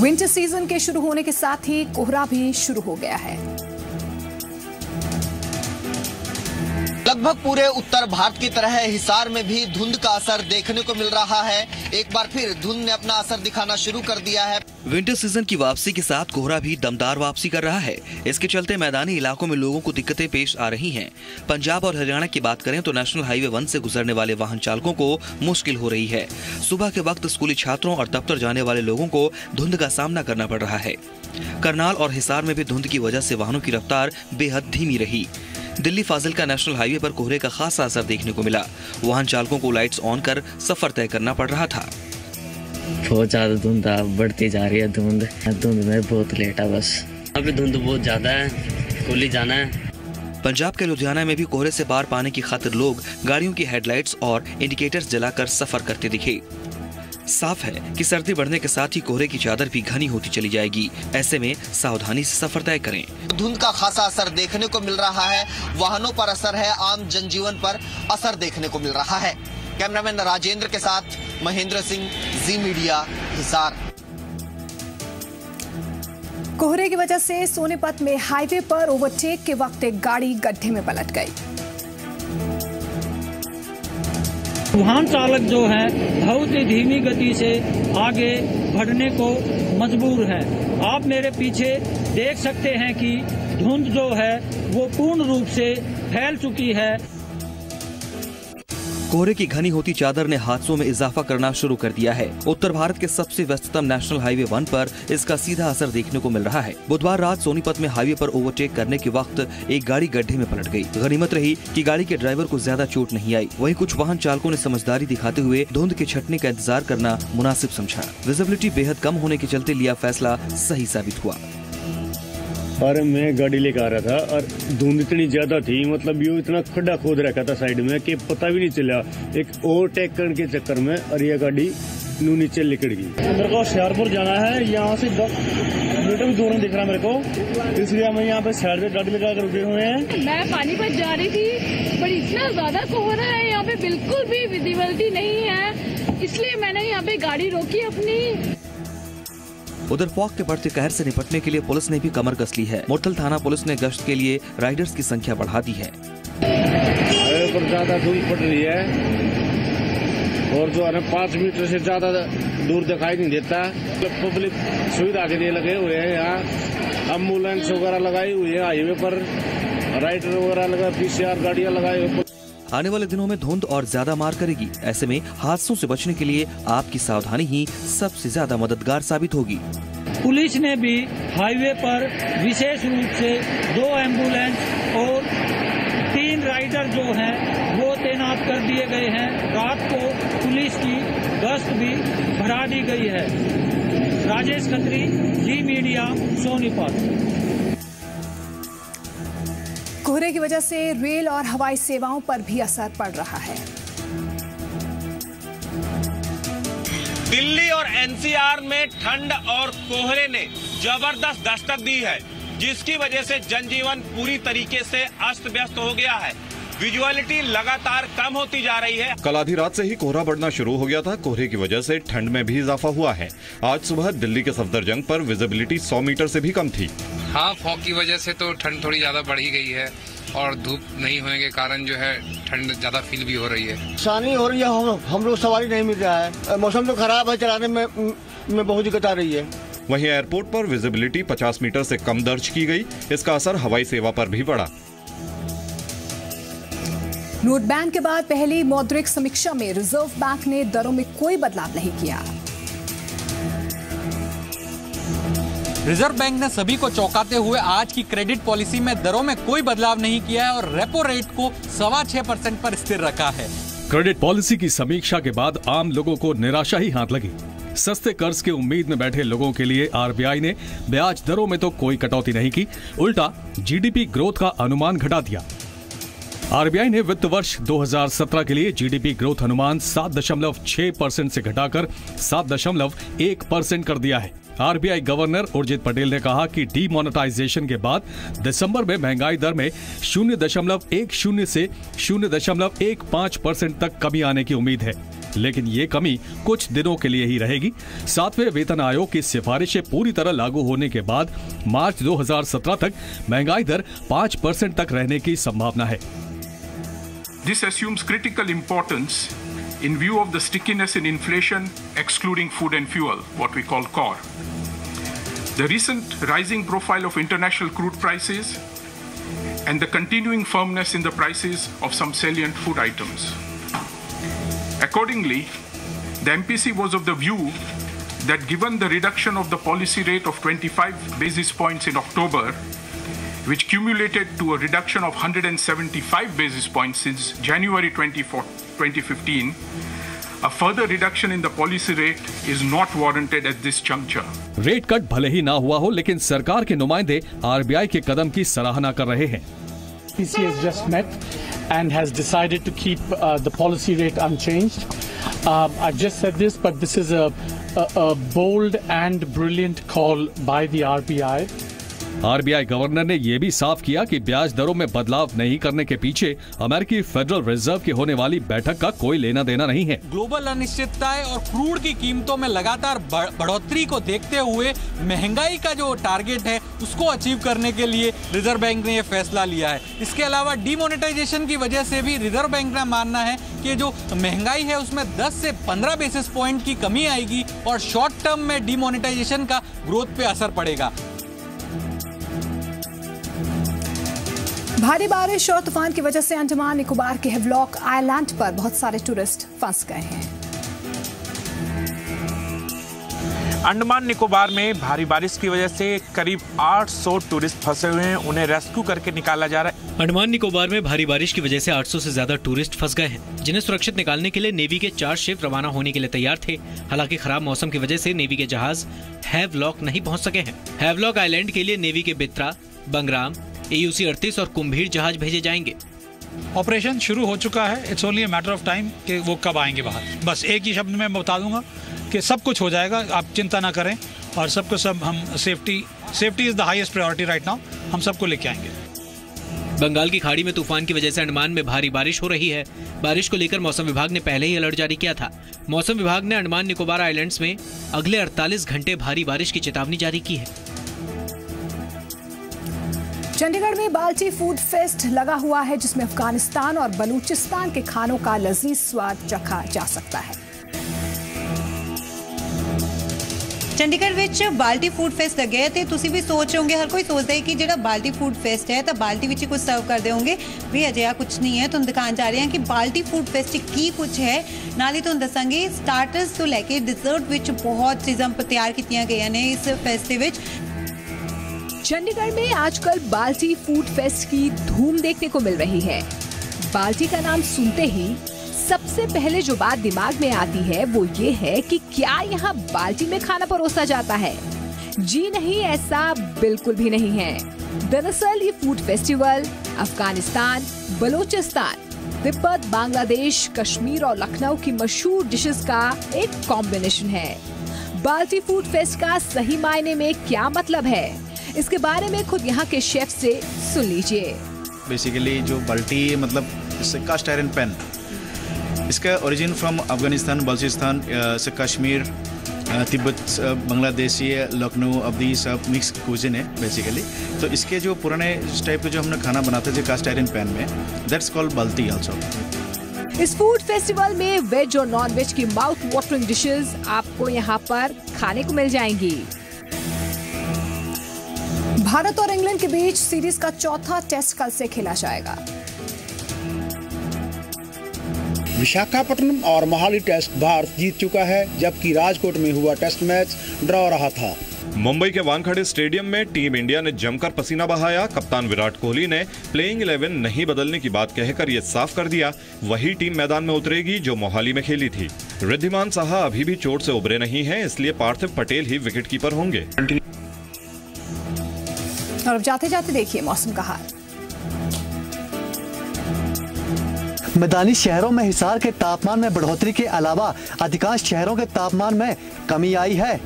Winter season के शुरू होने के साथ ही कोहरा भी शुरू हो गया है। लगभग पूरे उत्तर भारत की तरह हिसार में भी धुंध का असर देखने को मिल रहा है। एक बार फिर धुंध ने अपना असर दिखाना शुरू कर दिया है। विंटर सीजन की वापसी के साथ कोहरा भी दमदार वापसी कर रहा है। इसके चलते मैदानी इलाकों में लोगों को दिक्कतें पेश आ रही हैं। पंजाब और हरियाणा की बात करें तो नेशनल हाईवे 1 से गुजरने वाले वाहन चालकों को मुश्किल हो रही है। सुबह के वक्त स्कूली छात्रों और दफ्तर जाने वाले लोगों को धुंध का सामना करना पड़ रहा है। करनाल और हिसार में भी धुंध की वजह से वाहनों की रफ्तार बेहद धीमी रही। दिल्ली फाजिल्का नेशनल हाईवे पर कोहरे का खासा असर देखने को मिला। वाहन चालकों को लाइट्स ऑन कर सफर तय करना पड़ रहा था। बहुत ज्यादा धुंध बढ़ती जा रही है। धुंध में बहुत लेट है। बस अभी धुंध बहुत ज्यादा है, कुल्ली जाना है। पंजाब के लुधियाना में भी कोहरे से पार पाने की खातिर लोग गाड़ियों की हेडलाइट्स और इंडिकेटर्स जलाकर सफर करते दिखे। साफ है कि सर्दी बढ़ने के साथ ही कोहरे की चादर भी घनी होती चली जाएगी। ऐसे में सावधानी से सफर तय करें। धुंध का खासा असर देखने को मिल रहा है। वाहनों पर असर है, आम जनजीवन पर असर देखने को मिल रहा है। कैमरामैन राजेंद्र के साथ महेंद्र सिंह, जी मीडिया, हिसार। कोहरे की वजह से सोनीपत में हाईवे पर ओवरटेक के वक्त एक गाड़ी गड्ढे में पलट गई। वाहन चालक जो है बहुत ही धीमी गति से आगे बढ़ने को मजबूर है। आप मेरे पीछे देख सकते हैं कि धुंध जो है वो पूर्ण रूप से फैल चुकी है। कोहरे की घनी होती चादर ने हादसों में इजाफा करना शुरू कर दिया है। उत्तर भारत के सबसे व्यस्ततम नेशनल हाईवे 1 पर इसका सीधा असर देखने को मिल रहा है। बुधवार रात सोनीपत में हाईवे पर ओवरटेक करने के वक्त एक गाड़ी गड्ढे में पलट गई। गनीमत रही कि गाड़ी के ड्राइवर को ज्यादा चोट नहीं आई। वहीं कुछ वाहन चालकों ने समझदारी दिखाते हुए धुंध के छटने का इंतजार करना मुनासिब समझा। विजिबिलिटी बेहद कम होने के चलते लिया फैसला सही साबित हुआ। और मैं गाड़ी लेकर आ रहा था और धुंध इतनी ज्यादा थी, मतलब यूँ इतना खड्डा खोद रखा था साइड में कि पता भी नहीं चला। एक ओवरटेक करने के चक्कर में और यह गाड़ी नीचे लिकड़ गई। मेरे को होशियारपुर जाना है, यहाँ से 10 मीटर दूर में दिख रहा है मेरे को, इसलिए हम यहाँ पे साइड पे गाड़ी लगा कर रुके हुए हैं। मैं पानीपत जा रही थी, पर इतना ज्यादा कोहरा है यहाँ पे, बिल्कुल भी विजिबिलिटी नहीं है, इसलिए मैंने यहाँ पे गाड़ी रोकी अपनी। उधर फॉग के बढ़ते कहर से निपटने के लिए पुलिस ने भी कमर कस ली है। मुरथल थाना पुलिस ने गश्त के लिए राइडर्स की संख्या बढ़ा दी है। पर ज्यादा धूल पड़ रही है और जो है 5 मीटर से ज्यादा दूर दिखाई नहीं देता। पब्लिक सुविधा के लिए लगे हुए हैं, यहाँ एम्बुलेंस वगैरह लगाई हुई है, हाईवे पर राइडर वगैरह लगा, PCR गाड़ियाँ लगाई हुई। आने वाले दिनों में धुंध और ज्यादा मार करेगी। ऐसे में हादसों से बचने के लिए आपकी सावधानी ही सबसे ज्यादा मददगार साबित होगी। पुलिस ने भी हाईवे पर विशेष रूप से 2 एम्बुलेंस और 3 राइडर जो हैं वो तैनात कर दिए गए हैं। रात को पुलिस की गश्त भी बढ़ा दी गई है। राजेश खत्री, जी मीडिया, सोनीपत। कोहरे की वजह से रेल और हवाई सेवाओं पर भी असर पड़ रहा है। दिल्ली और NCR में ठंड और कोहरे ने जबरदस्त दस्तक दी है, जिसकी वजह से जनजीवन पूरी तरीके से अस्त व्यस्त हो गया है। विजुअलिटी लगातार कम होती जा रही है। कल आधी रात से ही कोहरा बढ़ना शुरू हो गया था। कोहरे की वजह से ठंड में भी इजाफा हुआ है। आज सुबह दिल्ली के सफदरजंग पर विजिबिलिटी 100 मीटर से भी कम थी। हाँ, फॉग की वजह से तो ठंड थोड़ी ज्यादा बढ़ ही गई है और धूप नहीं होने के कारण जो है ठंड ज्यादा फील भी हो रही है। परेशानी हो रही है, हम लोग सवारी नहीं मिल रहा है। मौसम तो खराब है, चलाने में बहुत दिक्कत आ रही है। वहीं एयरपोर्ट पर विजिबिलिटी 50 मीटर से कम दर्ज की गई। इसका असर हवाई सेवा पर भी पड़ा। नोट बैन के बाद पहली मौद्रिक समीक्षा में रिजर्व बैंक ने दरों में कोई बदलाव नहीं किया। रिजर्व बैंक ने सभी को चौंकाते हुए आज की क्रेडिट पॉलिसी में दरों में कोई बदलाव नहीं किया है और रेपो रेट को 6.25% पर स्थिर रखा है। क्रेडिट पॉलिसी की समीक्षा के बाद आम लोगों को निराशा ही हाथ लगी। सस्ते कर्ज की उम्मीद में बैठे लोगों के लिए आरबीआई ने ब्याज दरों में तो कोई कटौती नहीं की, उल्टा जीडीपी ग्रोथ का अनुमान घटा दिया। आरबीआई ने वित्त वर्ष 2017 के लिए जीडीपी ग्रोथ अनुमान 7.6% से घटाकर 7.1% कर दिया है। आरबीआई गवर्नर उर्जित पटेल ने कहा कि डीमोनेटाइजेशन के बाद दिसंबर में महंगाई दर में 0.10 से 0.15% तक कमी आने की उम्मीद है, लेकिन ये कमी कुछ दिनों के लिए ही रहेगी। 7वें वेतन आयोग की सिफारिशें पूरी तरह लागू होने के बाद मार्च 2017 तक महंगाई दर 5% तक रहने की संभावना है। This assumes critical importance in view of the stickiness in inflation, excluding food and fuel, what we call core. The recent rising profile of international crude prices and the continuing firmness in the prices of some salient food items. Accordingly, the MPC was of the view that given the reduction of the policy rate of 25 basis points in October, which cumulated to a reduction of 175 basis points since January 2015, a further reduction in the policy rate is not warranted at this juncture. Rate cut भले ही ना हुआ हो, लेकिन सरकार के नुमाइंदे RBI के कदम की सराहना कर रहे हैं। MPC has just met and has decided to keep the policy rate unchanged. I've just said this, but this is a bold and brilliant call by the RBI. RBI governor ने यह भी साफ किया कि ब्याज दरों में बदलाव नहीं करने के पीछे अमेरिकी फेडरल रिजर्व की होने वाली बैठक का कोई लेना देना नहीं है। ग्लोबल अनिश्चितताएं और क्रूड की कीमतों में लगातार बढ़ोतरी को देखते हुए महंगाई का जो टारगेट है उसको अचीव करने के लिए रिजर्व बैंक ने यह फैसला लिया है। इसके अलावा डीमोनेटाइजेशन की वजह से भी रिजर्व बैंक का मानना है कि जो महंगाई है उसमें 10 से 15 बेसिस पॉइंट की कमी आएगी और शॉर्ट टर्म में डीमोनेटाइजेशन का ग्रोथ पे असर पड़ेगा। भारी बारिश और तूफान की वजह से अंडमान निकोबार के हैवलॉक आइलैंड पर बहुत सारे टूरिस्ट फंस गए हैं। अंडमान निकोबार में भारी बारिश की वजह से करीब 800 टूरिस्ट फंसे हुए हैं, उन्हें रेस्क्यू करके निकाला जा रहा है। अंडमान निकोबार में भारी बारिश की वजह से 800 से ज्यादा टूरिस्ट फंस गए हैं, जिन्हें सुरक्षित निकालने के लिए नेवी के 4 शिप रवाना होने के लिए तैयार थे। हालांकि खराब मौसम की वजह से नेवी के जहाज हैवलॉक नहीं पहुँच सके हैं। हैवलॉक आइलैंड के लिए नेवी के बित्रा, बंगराम, AUC 38 और कुंभीर जहाज भेजे जाएंगे। ऑपरेशन शुरू हो चुका है। It's only a matter of time कि वो कब आएंगे बाहर। बस एक ही शब्द में बता दूंगा कि सब कुछ हो जाएगा, आप चिंता ना करें। और सबको सब हम safety is the highest priority right now. हम सबको लेके आएंगे। बंगाल की खाड़ी में तूफान की वजह से अंडमान में भारी बारिश हो रही है। बारिश को लेकर मौसम विभाग ने पहले ही अलर्ट जारी किया था। मौसम विभाग ने अंडमान निकोबार आइलैंड्स में अगले 48 घंटे भारी बारिश की चेतावनी जारी की है। चंडीगढ़ में बाल्टी फूड फेस्ट लगा हुआ है, जिसमें अफगानिस्तान और बलूचिस्तान के खानों का लजीज स्वाद चखा जा सकता है। चंडीगढ़ विच बाल्टी फूड फेस्ट लगे ते तुसीं भी सोच रहे होंगे, हर कोई सोचता है कि जिहड़ा बाल्टी फूड फेस्ट है तो बाल्टी विच ही कुछ सर्व करते होंगे। भी अजिहा कुछ नहीं है। तुहानूं दिखाण जा रहे हैं कि बाल्टी फूड फेस्ट की कुछ है। नाल ही तुहानूं दसांगे स्टार्टर्स तो लैके डिजर्ट विच बहुत चीज़ां तैयार कीतियां गईयां ने इस फेस्ट दे विच। चंडीगढ़ में आजकल बाल्टी फूड फेस्ट की धूम देखने को मिल रही है। बाल्टी का नाम सुनते ही सबसे पहले जो बात दिमाग में आती है वो ये है कि क्या यहाँ बाल्टी में खाना परोसा जाता है? जी नहीं, ऐसा बिल्कुल भी नहीं है। दरअसल ये फूड फेस्टिवल अफगानिस्तान, बलूचिस्तान, तिब्बत, बांग्लादेश, कश्मीर और लखनऊ की मशहूर डिशेस का एक कॉम्बिनेशन है। बाल्टी फूड फेस्ट का सही मायने में क्या मतलब है, इसके बारे में खुद यहाँ के शेफ से सुन लीजिए। बेसिकली जो बाल्टी मतलब कास्ट आयरन पैन, इसका ओरिजिन फ्रॉम अफगानिस्तान, बलूचिस्तान से कश्मीर, तिब्बत, बांग्लादेशी, लखनऊ, अवधी सब मिक्स कुजिन है बेसिकली। तो इसके जो पुराने टाइप के जो हमने खाना बनाते थे कास्ट आयरन पैन में, दैट्स कॉल्ड बाल्टी आल्सो। इस फूड फेस्टिवल में वेज और नॉन वेज की माउथ वाटरिंग डिशेस आपको यहाँ पर खाने को मिल जाएंगी। भारत और इंग्लैंड के बीच सीरीज का चौथा टेस्ट कल से खेला जाएगा। विशाखापट्टनम और मोहाली टेस्ट भारत जीत चुका है, जबकि राजकोट में हुआ टेस्ट मैच ड्रॉ रहा था। मुंबई के वानखेड़े स्टेडियम में टीम इंडिया ने जमकर पसीना बहाया। कप्तान विराट कोहली ने प्लेइंग 11 नहीं बदलने की बात कहकर ये साफ कर दिया, वही टीम मैदान में उतरेगी जो मोहाली में खेली थी। रिद्धिमान साहा अभी भी चोट से उबरे नहीं हैं, इसलिए पार्थिव पटेल ही विकेटकीपर होंगे। और अब जाते जाते देखिए मौसम का हाल। मैदानी शहरों में हिसार के तापमान में बढ़ोतरी के अलावा अधिकांश शहरों के तापमान में कमी आई है।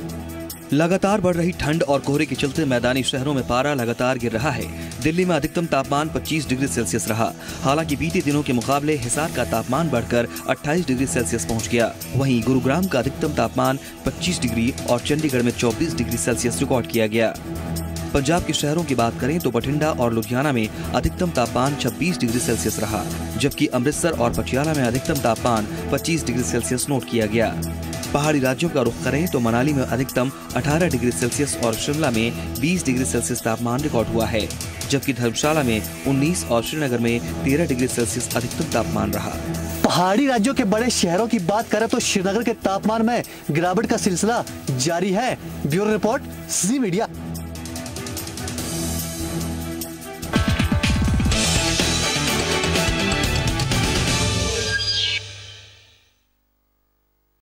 लगातार बढ़ रही ठंड और कोहरे के चलते मैदानी शहरों में पारा लगातार गिर रहा है। दिल्ली में अधिकतम तापमान 25 डिग्री सेल्सियस रहा। हालांकि बीते दिनों के मुकाबले हिसार का तापमान बढ़कर 28 डिग्री सेल्सियस पहुंच गया। वहीं गुरुग्राम का अधिकतम तापमान 25 डिग्री और चंडीगढ़ में 24 डिग्री सेल्सियस रिकॉर्ड किया गया। पंजाब के शहरों की बात करें तो बठिंडा और लुधियाना में अधिकतम तापमान 26 डिग्री सेल्सियस रहा, जबकि अमृतसर और पटियाला में अधिकतम तापमान 25 डिग्री सेल्सियस नोट किया गया। पहाड़ी राज्यों का रुख करें तो मनाली में अधिकतम 18 डिग्री सेल्सियस और शिमला में 20 डिग्री सेल्सियस तापमान रिकॉर्ड हुआ है, जबकि धर्मशाला में 19 और श्रीनगर में 13 डिग्री सेल्सियस अधिकतम तापमान रहा। पहाड़ी राज्यों के बड़े शहरों की बात करें तो श्रीनगर के तापमान में गिरावट का सिलसिला जारी है। ब्यूरो रिपोर्ट, जी मीडिया।